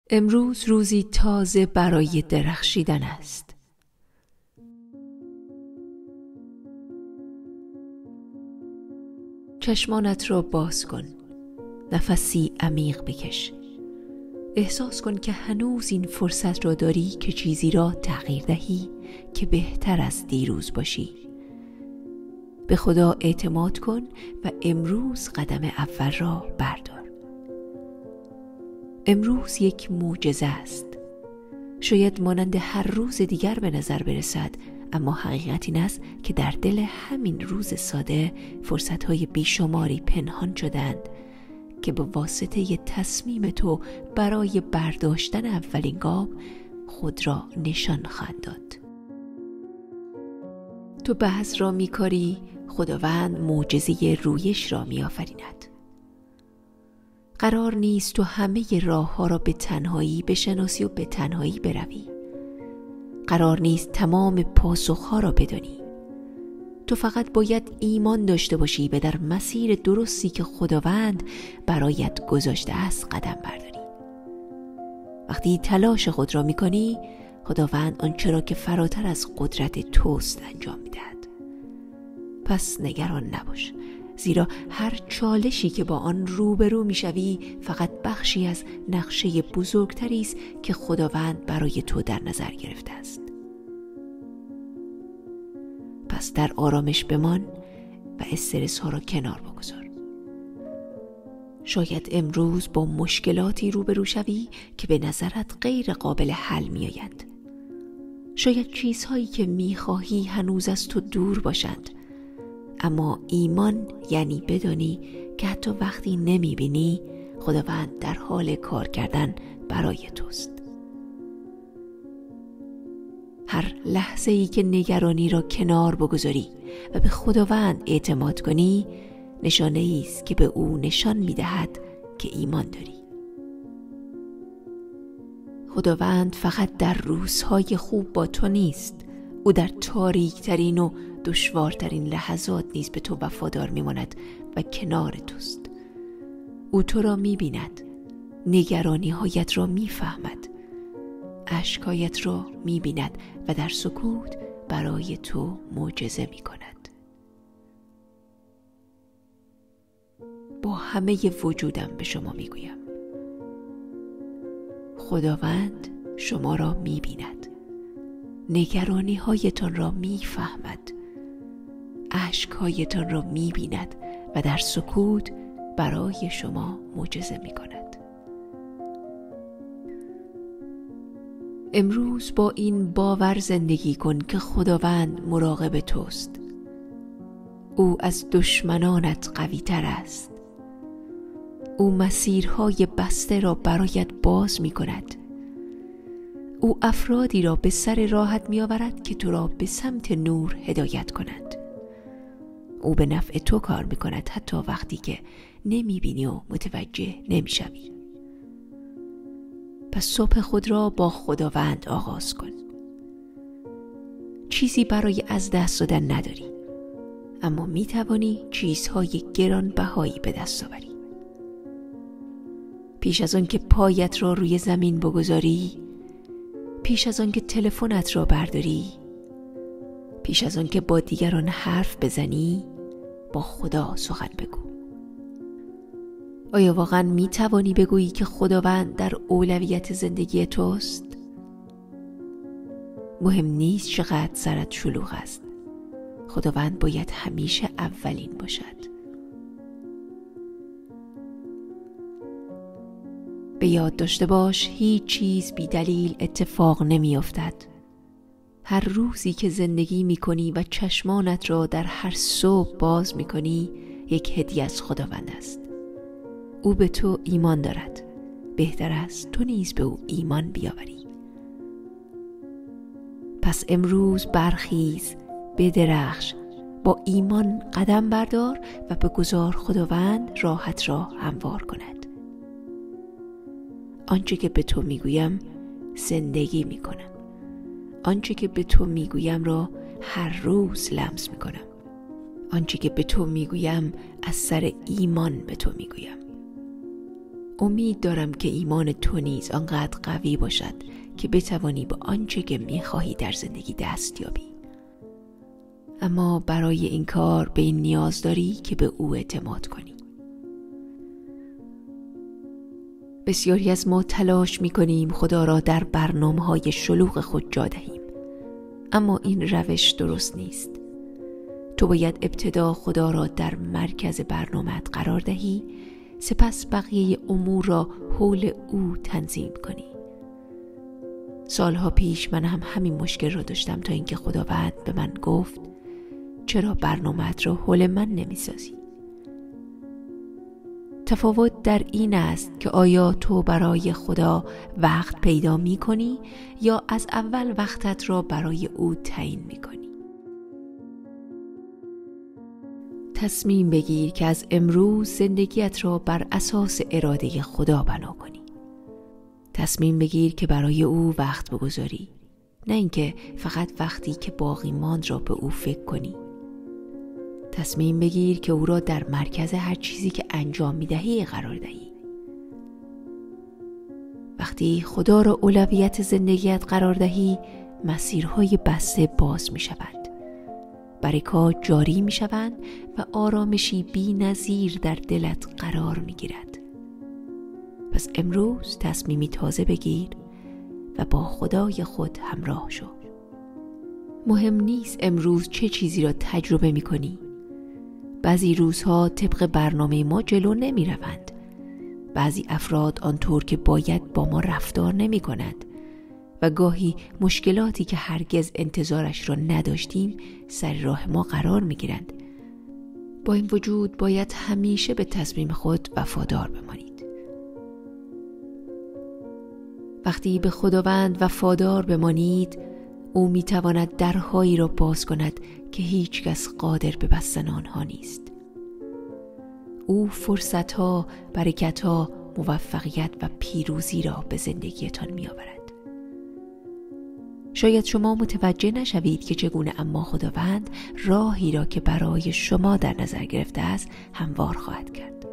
امروز روزی تازه برای درخشیدن است. چشمانت را باز کن، نفسی عمیق بکش. احساس کن که هنوز این فرصت را داری که چیزی را تغییر دهی که بهتر از دیروز باشی. به خدا اعتماد کن و امروز قدم اول را بردار. امروز یک معجزه است. شاید مانند هر روز دیگر به نظر برسد، اما حقیقت این است که در دل همین روز ساده فرصت‌های بیشماری پنهان شدند که به واسطه ی تصمیم تو برای برداشتن اولین گام خود را نشان خواهند داد. تو بحث را می‌کاری، خداوند معجزه رویش را می‌آفریند. قرار نیست تو همه راه ها را به تنهایی بشناسی و به تنهایی بروی. قرار نیست تمام پاسخ ها را بدانی. تو فقط باید ایمان داشته باشی به در مسیر درستی که خداوند برایت گذاشته است قدم برداری. وقتی تلاش خود را میکنی، خداوند آنچه را که فراتر از قدرت توست انجام میدهد. پس نگران نباش، زیرا هر چالشی که با آن روبرو میشوی فقط بخشی از نقشه بزرگتری است که خداوند برای تو در نظر گرفته است. پس در آرامش بمان و استرس ها را کنار بگذار. شاید امروز با مشکلاتی روبرو شوی که به نظرت غیر قابل حل می آیند. شاید چیزهایی که می خواهی هنوز از تو دور باشند، اما ایمان یعنی بدانی که حتی وقتی نمی بینی خداوند در حال کار کردن برای توست. هر لحظه ای که نگرانی را کنار بگذاری و به خداوند اعتماد کنی، نشانه ای است که به او نشان می دهد که ایمان داری. خداوند فقط در روزهای خوب با تو نیست، او در تاریکترین و دشوارترین لحظات نیز به تو وفادار میماند و کنار توست. او تو را میبیند، نگرانی هایت را میفهمد، اشکایت را میبیند و در سکوت برای تو معجزه میکند. با همه وجودم به شما میگویم، خداوند شما را میبیند، نگرانی هایتان را میفهمد، اشک‌هایتان را می‌بیند و در سکوت برای شما معجزه می‌کند. امروز با این باور زندگی کن که خداوند مراقب توست. او از دشمنانت قوی‌تر است. او مسیرهای بسته را برایت باز می‌کند. او افرادی را به سر راهت می‌آورد که تو را به سمت نور هدایت کنند. او به نفع تو کار میکند حتی وقتی که نمیبینی و متوجه نمیشوی. پس صبح خود را با خداوند آغاز کن. چیزی برای از دست دادن نداری، اما میتوانی چیزهای گرانبهایی به دست آوری. پیش از آن که پایت را روی زمین بگذاری، پیش از آن که تلفنت را برداری، پیش از آن که با دیگران حرف بزنی، با خدا سخن بگو. آیا واقعا می توانی بگویی که خداوند در اولویت زندگی توست؟ مهم نیست چقدر سرت شلوغ است، خداوند باید همیشه اولین باشد. به یاد داشته باش هیچ چیز بی دلیل اتفاق نمی افتد. هر روزی که زندگی می کنی و چشمانت را در هر صبح باز می کنی یک هدیه از خداوند است. او به تو ایمان دارد. بهتر است تو نیز به او ایمان بیاوری. پس امروز برخیز، بدرخش، با ایمان قدم بردار و بگذار خداوند راهت را هموار کند. آنچه که به تو میگویم زندگی میکنم. آنچه که به تو میگویم را هر روز لمس میکنم. آنچه که به تو میگویم از سر ایمان به تو میگویم. امید دارم که ایمان تو نیز آنقدر قوی باشد که بتوانی به آنچه که می‌خواهی در زندگی دست یابی. اما برای این کار به این نیاز داری که به او اعتماد کنی. بسیاری از ما تلاش می‌کنیم خدا را در برنامه‌های شلوغ خود جا دهیم، اما این روش درست نیست. تو باید ابتدا خدا را در مرکز برنامه‌ات قرار دهی، سپس بقیه امور را حول او تنظیم کنی. سالها پیش من هم همین مشکل را داشتم تا اینکه خداوند به من گفت چرا برنامه‌ات را حول من نمی‌سازی؟ تفاوت در این است که آیا تو برای خدا وقت پیدا می‌کنی یا از اول وقتت را برای او تعیین می‌کنی. تصمیم بگیر که از امروز زندگیت را بر اساس اراده خدا بنا کنی. تصمیم بگیر که برای او وقت بگذاری، نه اینکه فقط وقتی که باقی ماند را به او فکر کنی. تصمیم بگیر که او را در مرکز هر چیزی که انجام می‌دهی قرار دهی. وقتی خدا را اولویت زندگیت قرار دهی، مسیرهای بسته باز می‌شوند. برکات جاری می‌شوند و آرامشی بی‌نظیر در دلت قرار می‌گیرد. پس امروز تصمیمی تازه بگیر و با خدای خود همراه شو. مهم نیست امروز چه چیزی را تجربه می‌کنی. بعضی روزها طبق برنامه ما جلو نمی روند. بعضی افراد آنطور که باید با ما رفتار نمی کنند و گاهی مشکلاتی که هرگز انتظارش را نداشتیم سر راه ما قرار می گیرند. با این وجود باید همیشه به تصمیم خود وفادار بمانید. وقتی به خداوند وفادار بمانید، او می تواند درهایی را باز کند که هیچ کس قادر به بستن آنها نیست. او فرصتها، برکتها، موفقیت و پیروزی را به زندگیتان می آورد. شاید شما متوجه نشوید که چگونه، اما خداوند راهی را که برای شما در نظر گرفته است هموار خواهد کرد.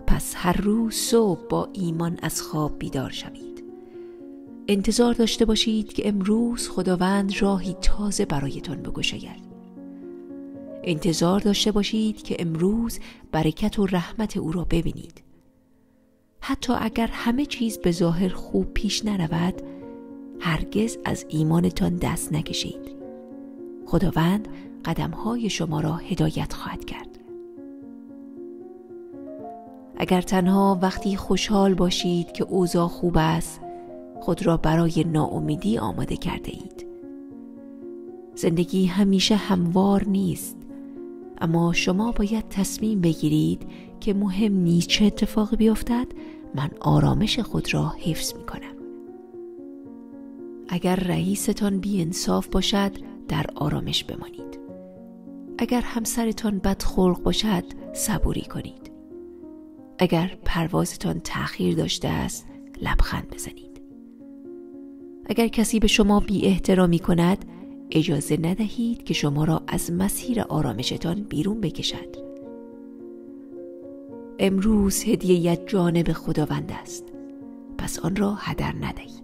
پس هر روز صبح با ایمان از خواب بیدار شوید. انتظار داشته باشید که امروز خداوند راهی تازه برایتان بگشاید. انتظار داشته باشید که امروز برکت و رحمت او را ببینید. حتی اگر همه چیز به ظاهر خوب پیش نرود، هرگز از ایمانتان دست نکشید. خداوند قدمهای شما را هدایت خواهد کرد. اگر تنها وقتی خوشحال باشید که اوضاع خوب است، خود را برای ناامیدی آماده کرده اید. زندگی همیشه هموار نیست، اما شما باید تصمیم بگیرید که مهم نیست چه اتفاقی بیفتد، من آرامش خود را حفظ می کنم. اگر رئیستان بی‌انصاف باشد، در آرامش بمانید. اگر همسرتان بدخلق باشد، صبوری کنید. اگر پروازتان تأخیر داشته است، لبخند بزنید. اگر کسی به شما بی احترامی کند، اجازه ندهید که شما را از مسیر آرامشتان بیرون بکشد. امروز هدیه جانب خداوند است، پس آن را هدر ندهید.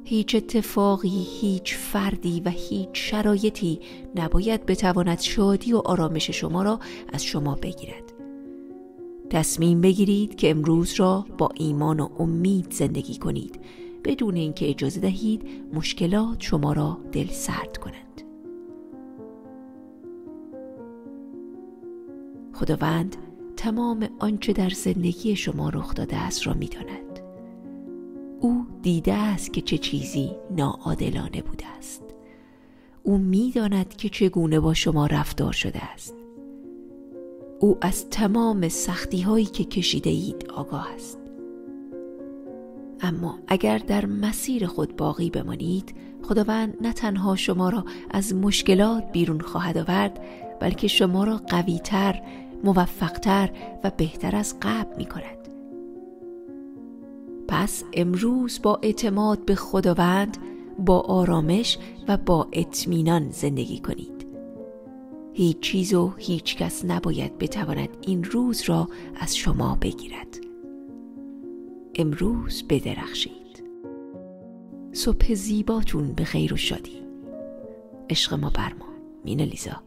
هیچ اتفاقی، هیچ فردی و هیچ شرایطی نباید بتواند شادی و آرامش شما را از شما بگیرد. تصمیم بگیرید که امروز را با ایمان و امید زندگی کنید، بدون اینکه اجازه دهید مشکلات شما را دل سرد کنند. خداوند تمام آنچه در زندگی شما رخ داده است را می‌داند. او دیده است که چه چیزی ناعادلانه بوده است. او می‌داند که چگونه با شما رفتار شده است. او از تمام سختی‌هایی که کشیده اید آگاه است. اما اگر در مسیر خود باقی بمانید، خداوند نه تنها شما را از مشکلات بیرون خواهد آورد، بلکه شما را قوی‌تر، موفق‌تر و بهتر از قبل می‌کند. پس امروز با اعتماد به خداوند، با آرامش و با اطمینان زندگی کنید. هیچ چیز و هیچ کس نباید بتواند این روز را از شما بگیرد. امروز بدرخشید. صبح زیباتون به خیر و شادی. عشق ما بر ما. مینا لیزا.